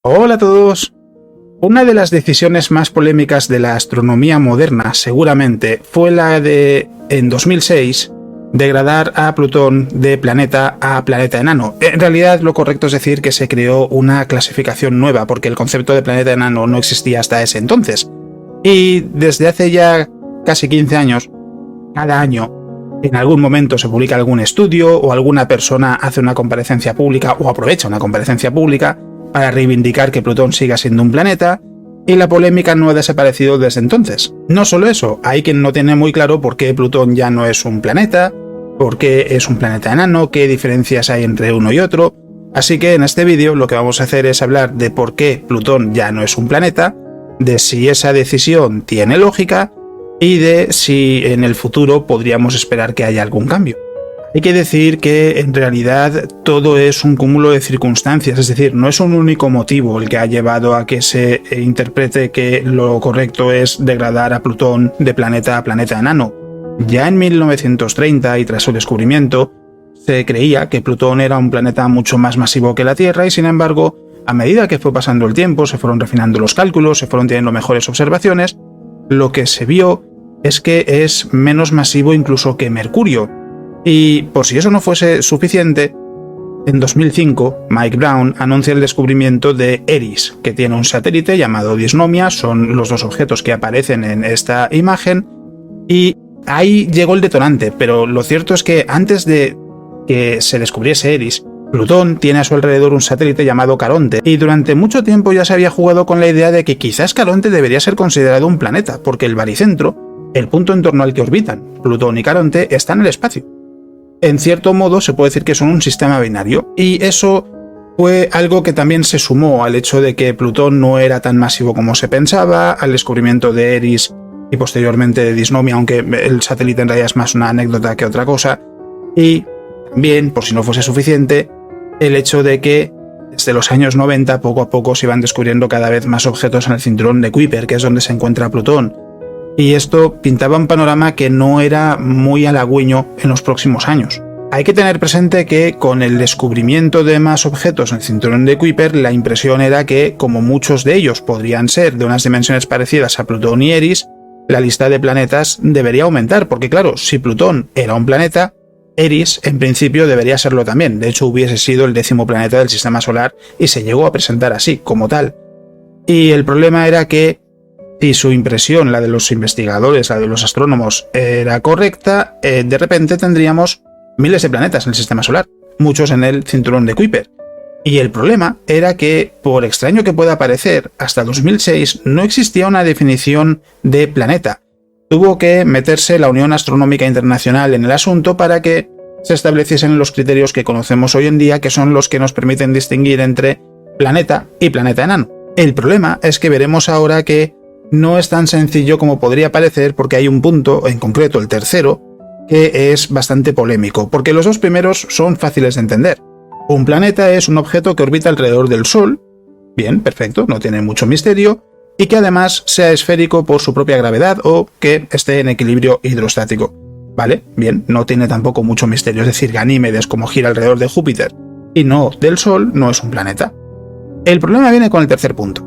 Hola a todos. Una de las decisiones más polémicas de la astronomía moderna seguramente fue la de, en 2006, degradar a Plutón de planeta a planeta enano. En realidad lo correcto es decir que se creó una clasificación nueva porque el concepto de planeta enano no existía hasta ese entonces. Y desde hace ya casi 15 años, cada año, en algún momento se publica algún estudio o alguna persona hace una comparecencia pública o aprovecha una comparecencia pública para reivindicar que Plutón siga siendo un planeta, y la polémica no ha desaparecido desde entonces. No solo eso, hay quien no tiene muy claro por qué Plutón ya no es un planeta, por qué es un planeta enano, qué diferencias hay entre uno y otro. Así que en este vídeo lo que vamos a hacer es hablar de por qué Plutón ya no es un planeta, de si esa decisión tiene lógica y de si en el futuro podríamos esperar que haya algún cambio. Hay que decir que en realidad todo es un cúmulo de circunstancias, es decir, no es un único motivo el que ha llevado a que se interprete que lo correcto es degradar a Plutón de planeta a planeta enano. Ya en 1930 y tras su descubrimiento, se creía que Plutón era un planeta mucho más masivo que la Tierra y sin embargo, a medida que fue pasando el tiempo, se fueron refinando los cálculos, se fueron teniendo mejores observaciones, lo que se vio es que es menos masivo incluso que Mercurio. Y por si eso no fuese suficiente, en 2005 Mike Brown anuncia el descubrimiento de Eris, que tiene un satélite llamado Dysnomia, son los dos objetos que aparecen en esta imagen, y ahí llegó el detonante, pero lo cierto es que antes de que se descubriese Eris, Plutón tiene a su alrededor un satélite llamado Caronte, y durante mucho tiempo ya se había jugado con la idea de que quizás Caronte debería ser considerado un planeta, porque el baricentro, el punto en torno al que orbitan Plutón y Caronte, está en el espacio. En cierto modo se puede decir que son un sistema binario, y eso fue algo que también se sumó al hecho de que Plutón no era tan masivo como se pensaba, al descubrimiento de Eris y posteriormente de Dysnomia, aunque el satélite en realidad es más una anécdota que otra cosa, y también, por si no fuese suficiente, el hecho de que desde los años 90 poco a poco se iban descubriendo cada vez más objetos en el cinturón de Kuiper, que es donde se encuentra Plutón. Y esto pintaba un panorama que no era muy halagüeño en los próximos años. Hay que tener presente que con el descubrimiento de más objetos en el cinturón de Kuiper, la impresión era que, como muchos de ellos podrían ser de unas dimensiones parecidas a Plutón y Eris, la lista de planetas debería aumentar, porque claro, si Plutón era un planeta, Eris en principio debería serlo también. De hecho, hubiese sido el 10º planeta del sistema solar y se llegó a presentar así, como tal. Y el problema era que si su impresión, la de los investigadores, la de los astrónomos, era correcta, de repente tendríamos miles de planetas en el sistema solar, muchos en el cinturón de Kuiper. Y el problema era que, por extraño que pueda parecer, hasta 2006 no existía una definición de planeta. Tuvo que meterse la Unión Astronómica Internacional en el asunto para que se estableciesen los criterios que conocemos hoy en día, que son los que nos permiten distinguir entre planeta y planeta enano. El problema es que veremos ahora que no es tan sencillo como podría parecer, porque hay un punto, en concreto el tercero, que es bastante polémico, porque los dos primeros son fáciles de entender. Un planeta es un objeto que orbita alrededor del Sol, bien, perfecto, no tiene mucho misterio, y que además sea esférico por su propia gravedad o que esté en equilibrio hidrostático. Vale, bien, no tiene tampoco mucho misterio, es decir, Ganímedes, como gira alrededor de Júpiter y no del Sol, no es un planeta. El problema viene con el tercer punto.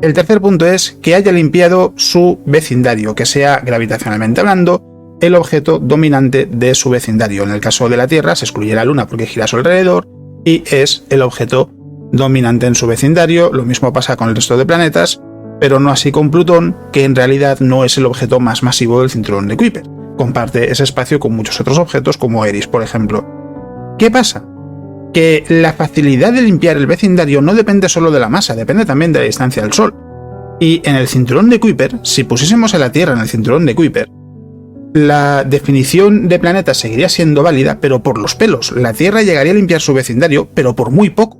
El tercer punto es que haya limpiado su vecindario, que sea gravitacionalmente hablando el objeto dominante de su vecindario. En el caso de la Tierra se excluye la Luna porque gira a su alrededor y es el objeto dominante en su vecindario. Lo mismo pasa con el resto de planetas, pero no así con Plutón, que en realidad no es el objeto más masivo del cinturón de Kuiper. Comparte ese espacio con muchos otros objetos como Eris, por ejemplo. ¿Qué pasa? Que la facilidad de limpiar el vecindario no depende solo de la masa, depende también de la distancia del Sol. Y en el cinturón de Kuiper, si pusiésemos a la Tierra en el cinturón de Kuiper, la definición de planeta seguiría siendo válida, pero por los pelos. La Tierra llegaría a limpiar su vecindario, pero por muy poco.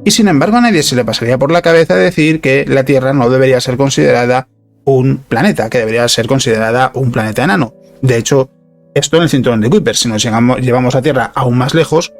Y sin embargo a nadie se le pasaría por la cabeza decir que la Tierra no debería ser considerada un planeta, que debería ser considerada un planeta enano. De hecho, esto en el cinturón de Kuiper, si nos llevamos a Tierra aún más lejos,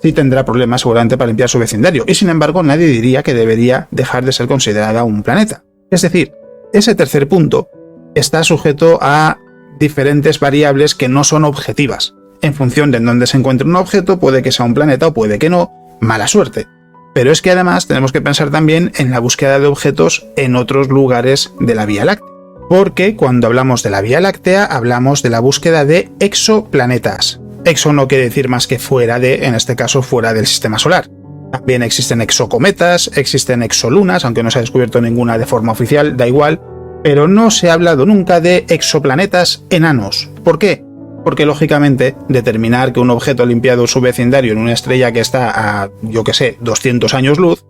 sí tendrá problemas seguramente para limpiar su vecindario, y sin embargo nadie diría que debería dejar de ser considerada un planeta. Es decir, ese tercer punto está sujeto a diferentes variables que no son objetivas. En función de en dónde se encuentre un objeto, puede que sea un planeta o puede que no, mala suerte. Pero es que además tenemos que pensar también en la búsqueda de objetos en otros lugares de la Vía Láctea. Porque cuando hablamos de la Vía Láctea, hablamos de la búsqueda de exoplanetas. Exo no quiere decir más que fuera de, en este caso, fuera del sistema solar. También existen exocometas, existen exolunas, aunque no se ha descubierto ninguna de forma oficial, da igual. Pero no se ha hablado nunca de exoplanetas enanos. ¿Por qué? Porque lógicamente determinar que un objeto ha limpiado su vecindario en una estrella que está a, 200 años luz,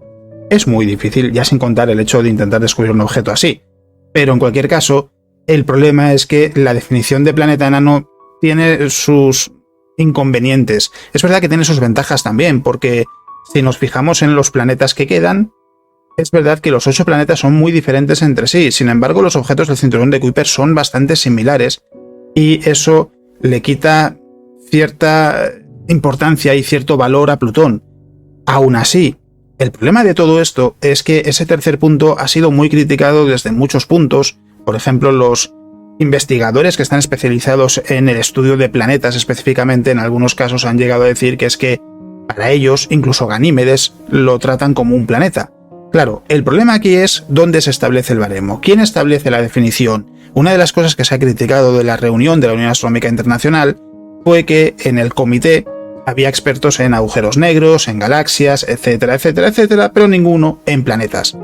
es muy difícil, ya sin contar el hecho de intentar descubrir un objeto así. Pero en cualquier caso, el problema es que la definición de planeta enano tiene sus inconvenientes. Es verdad que tiene sus ventajas también, porque si nos fijamos en los planetas que quedan, es verdad que los 8 planetas son muy diferentes entre sí. Sin embargo, los objetos del cinturón de Kuiper son bastante similares y eso le quita cierta importancia y cierto valor a Plutón. Aún así, el problema de todo esto es que ese tercer punto ha sido muy criticado desde muchos puntos. Por ejemplo, los investigadores que están especializados en el estudio de planetas específicamente, en algunos casos han llegado a decir que es que para ellos, incluso Ganímedes, lo tratan como un planeta. Claro, el problema aquí es dónde se establece el baremo. ¿Quién establece la definición? Una de las cosas que se ha criticado de la reunión de la Unión Astronómica Internacional fue que en el comité había expertos en agujeros negros, en galaxias, etcétera, etcétera, etcétera, pero ninguno en planetas.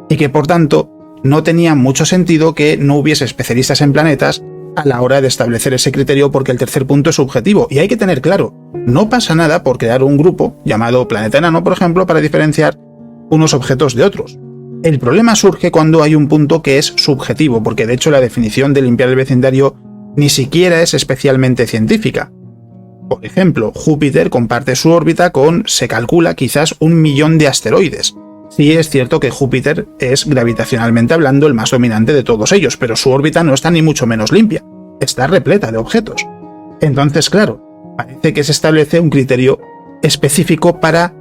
Y que por tanto no tenía mucho sentido que no hubiese especialistas en planetas a la hora de establecer ese criterio, porque el tercer punto es subjetivo. Y hay que tener claro, no pasa nada por crear un grupo llamado planeta enano, por ejemplo, para diferenciar unos objetos de otros. El problema surge cuando hay un punto que es subjetivo, porque de hecho la definición de limpiar el vecindario ni siquiera es especialmente científica. Por ejemplo, Júpiter comparte su órbita con, se calcula, quizás 1 millón de asteroides. Sí es cierto que Júpiter es, gravitacionalmente hablando, el más dominante de todos ellos, pero su órbita no está ni mucho menos limpia, está repleta de objetos. Entonces, claro, parece que se establece un criterio específico para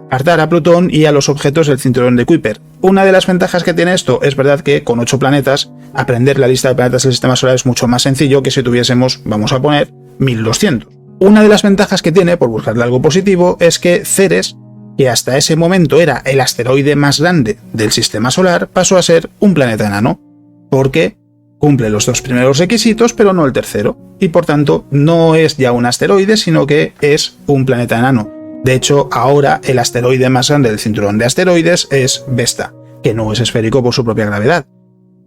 apartar a Plutón y a los objetos del cinturón de Kuiper. Una de las ventajas que tiene esto es verdad que con 8 planetas, aprender la lista de planetas del sistema solar es mucho más sencillo que si tuviésemos, vamos a poner, 1200. Una de las ventajas que tiene, por buscarle algo positivo, es que Ceres, que hasta ese momento era el asteroide más grande del sistema solar, pasó a ser un planeta enano, porque cumple los 2 primeros requisitos, pero no el tercero, y por tanto no es ya un asteroide, sino que es un planeta enano. De hecho, ahora el asteroide más grande del cinturón de asteroides es Vesta, que no es esférico por su propia gravedad.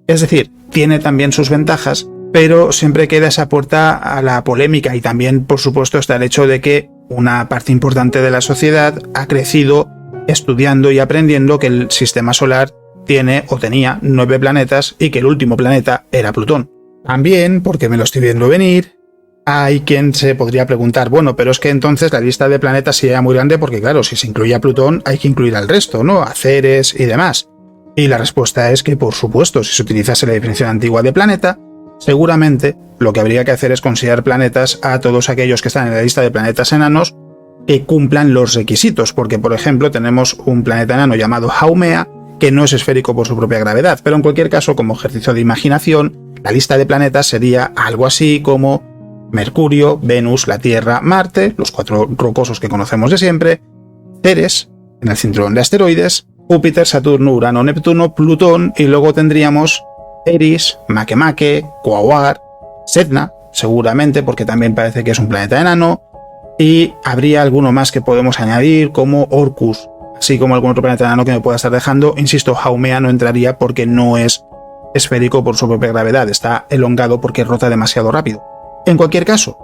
Es decir, tiene también sus ventajas, pero siempre queda esa puerta a la polémica, y también, por supuesto, está el hecho de que una parte importante de la sociedad ha crecido estudiando y aprendiendo que el sistema solar tiene o tenía 9 planetas y que el último planeta era Plutón. También, porque me lo estoy viendo venir, hay quien se podría preguntar, bueno, pero es que entonces la lista de planetas sería muy grande porque, claro, si se incluye a Plutón hay que incluir al resto, ¿no? A Ceres y demás. Y la respuesta es que, por supuesto, si se utilizase la definición antigua de planeta, seguramente lo que habría que hacer es considerar planetas a todos aquellos que están en la lista de planetas enanos que cumplan los requisitos, porque, por ejemplo, tenemos un planeta enano llamado Haumea, que no es esférico por su propia gravedad, pero en cualquier caso, como ejercicio de imaginación, la lista de planetas sería algo así como Mercurio, Venus, la Tierra, Marte, los 4 rocosos que conocemos de siempre, Ceres, en el cinturón de asteroides, Júpiter, Saturno, Urano, Neptuno, Plutón, y luego tendríamos Eris, Makemake, Quaoar, Sedna, seguramente porque también parece que es un planeta enano, y habría alguno más que podemos añadir como Orcus, así como algún otro planeta enano que me pueda estar dejando. Insisto, Haumea no entraría porque no es esférico por su propia gravedad, está elongado porque rota demasiado rápido. En cualquier caso,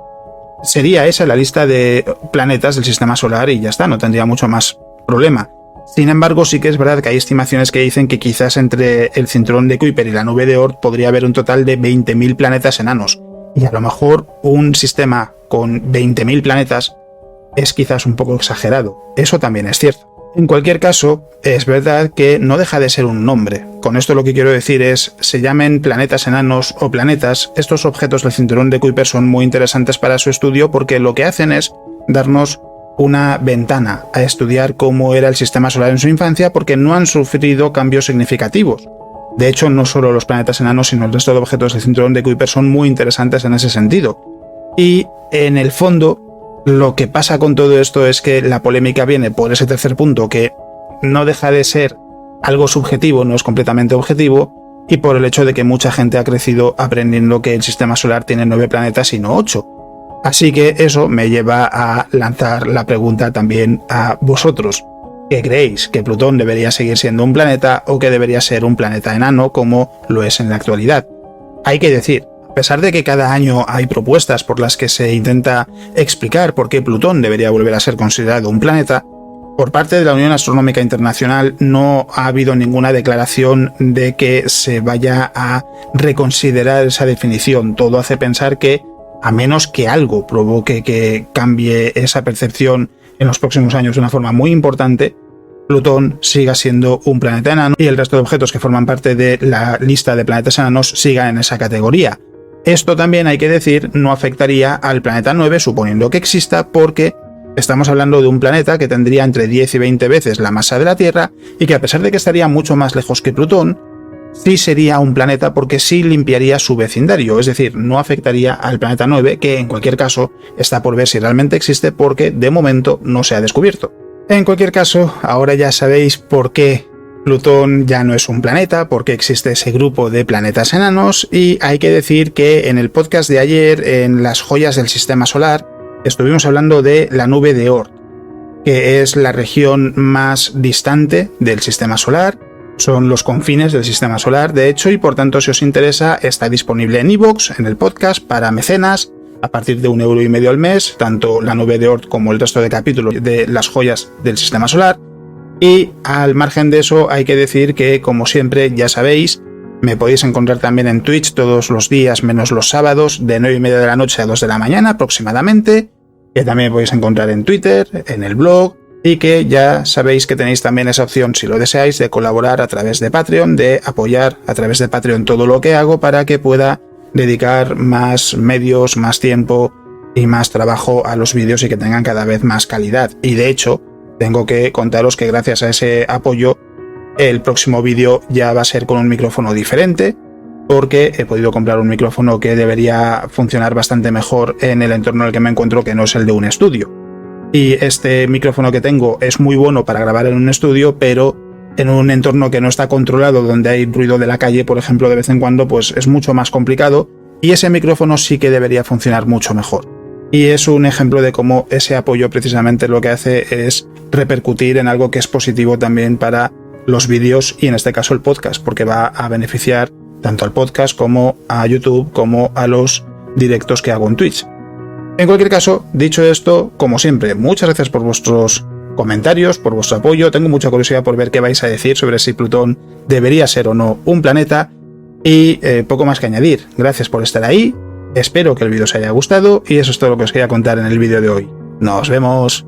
sería esa la lista de planetas del sistema solar y ya está, no tendría mucho más problema. Sin embargo, sí que es verdad que hay estimaciones que dicen que quizás entre el cinturón de Kuiper y la nube de Oort podría haber un total de 20.000 planetas enanos. Y a lo mejor un sistema con 20.000 planetas es quizás un poco exagerado. Eso también es cierto. En cualquier caso, es verdad que no deja de ser un nombre. Con esto lo que quiero decir es, se llamen planetas enanos o planetas, estos objetos del cinturón de Kuiper son muy interesantes para su estudio porque lo que hacen es darnos una ventana a estudiar cómo era el sistema solar en su infancia, porque no han sufrido cambios significativos. De hecho, no solo los planetas enanos, sino el resto de objetos del cinturón de Kuiper son muy interesantes en ese sentido. Y en el fondo, lo que pasa con todo esto es que la polémica viene por ese tercer punto que no deja de ser algo subjetivo, no es completamente objetivo, y por el hecho de que mucha gente ha crecido aprendiendo que el sistema solar tiene 9 planetas y no 8. Así que eso me lleva a lanzar la pregunta también a vosotros. ¿Qué creéis? ¿Que Plutón debería seguir siendo un planeta o que debería ser un planeta enano como lo es en la actualidad? Hay que decir, a pesar de que cada año hay propuestas por las que se intenta explicar por qué Plutón debería volver a ser considerado un planeta, por parte de la Unión Astronómica Internacional no ha habido ninguna declaración de que se vaya a reconsiderar esa definición. Todo hace pensar que, a menos que algo provoque que cambie esa percepción en los próximos años de una forma muy importante, Plutón siga siendo un planeta enano y el resto de objetos que forman parte de la lista de planetas enanos sigan en esa categoría. Esto también, hay que decir, no afectaría al planeta 9, suponiendo que exista, porque estamos hablando de un planeta que tendría entre 10 y 20 veces la masa de la Tierra y que, a pesar de que estaría mucho más lejos que Plutón, sí sería un planeta porque sí limpiaría su vecindario, es decir, no afectaría al planeta 9, que en cualquier caso está por ver si realmente existe porque de momento no se ha descubierto. En cualquier caso, ahora ya sabéis por qué Plutón ya no es un planeta, por qué existe ese grupo de planetas enanos, y hay que decir que en el podcast de ayer, en las joyas del sistema solar, estuvimos hablando de la nube de Oort, que es la región más distante del sistema solar. Son los confines del sistema solar, de hecho, y por tanto, si os interesa, está disponible en iVoox, en el podcast, para mecenas, a partir de 1,5 € al mes, tanto la nube de Oort como el resto de capítulos de las joyas del sistema solar. Y al margen de eso, hay que decir que, como siempre, ya sabéis, me podéis encontrar también en Twitch todos los días, menos los sábados, de 9:30 de la noche a 2 de la mañana aproximadamente, que también podéis encontrar en Twitter, en el blog, y que ya sabéis que tenéis también esa opción, si lo deseáis, de colaborar a través de Patreon, de apoyar a través de Patreon todo lo que hago para que pueda dedicar más medios, más tiempo y más trabajo a los vídeos y que tengan cada vez más calidad. Y de hecho, tengo que contaros que gracias a ese apoyo, el próximo vídeo ya va a ser con un micrófono diferente, porque he podido comprar un micrófono que debería funcionar bastante mejor en el entorno en el que me encuentro, que no es el de un estudio. Y este micrófono que tengo es muy bueno para grabar en un estudio, pero en un entorno que no está controlado, donde hay ruido de la calle, por ejemplo, de vez en cuando, pues es mucho más complicado, y ese micrófono sí que debería funcionar mucho mejor. Y es un ejemplo de cómo ese apoyo precisamente lo que hace es repercutir en algo que es positivo también para los vídeos y en este caso el podcast, porque va a beneficiar tanto al podcast como a YouTube como a los directos que hago en Twitch. En cualquier caso, dicho esto, como siempre, muchas gracias por vuestros comentarios, por vuestro apoyo. Tengo mucha curiosidad por ver qué vais a decir sobre si Plutón debería ser o no un planeta, y poco más que añadir. Gracias por estar ahí, espero que el vídeo os haya gustado y eso es todo lo que os quería contar en el vídeo de hoy. ¡Nos vemos!